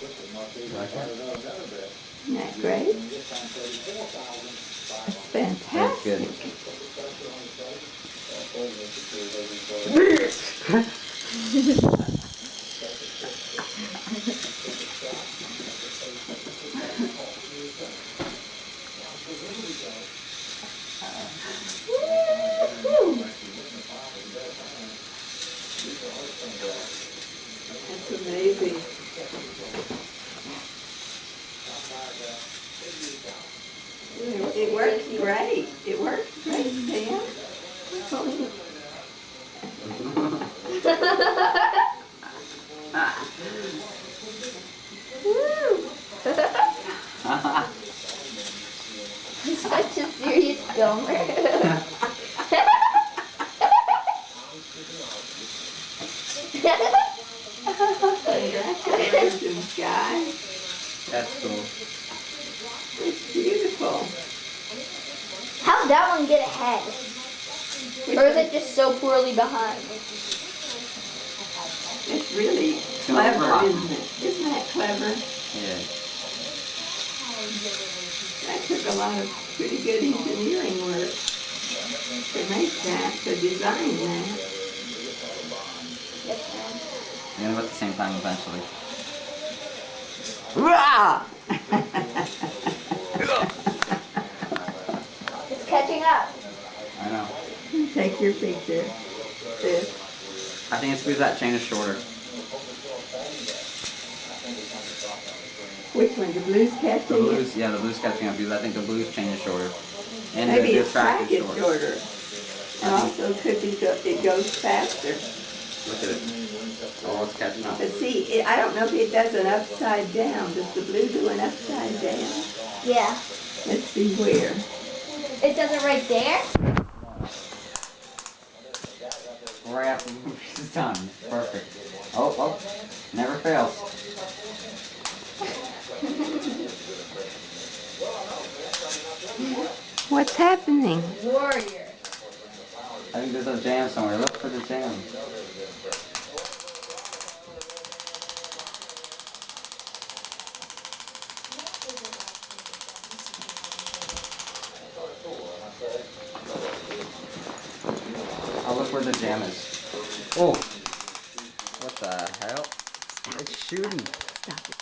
Like it? Isn't that great? That's fantastic. Woo-hoo. That's amazing. It works great. It works great, Sam. Woo! He's such a serious filmer. Congratulations, guys. That's cool. It's beautiful. How'd that one get ahead? Or is it just so poorly behind? It's really clever, isn't it? Isn't that clever? Yeah. That took a lot of pretty good engineering work to make that, to design that. Yes, ma'am. You're gonna go at the same time eventually. Rah! It's catching up. I know. Take your picture. Sis. I think it's because that chain is shorter. Which one? The blue's catching The blues, yeah, the blues catching up because I think the blues chain is shorter. And Maybe the its track track is is short. shorter. And also could be it goes faster. Look at it. Oh, it's catching up. But see, I don't know if it does an upside down. Does the blue do an upside down? Yeah. Let's see where. It does it right there? Right after the piece is done. Perfect. Oh, oh. Never fails. What's happening? Warrior. I think there's a jam somewhere. Look for the jam. Oh, look where the jam is. Oh! What the hell? It's shooting. Stop it.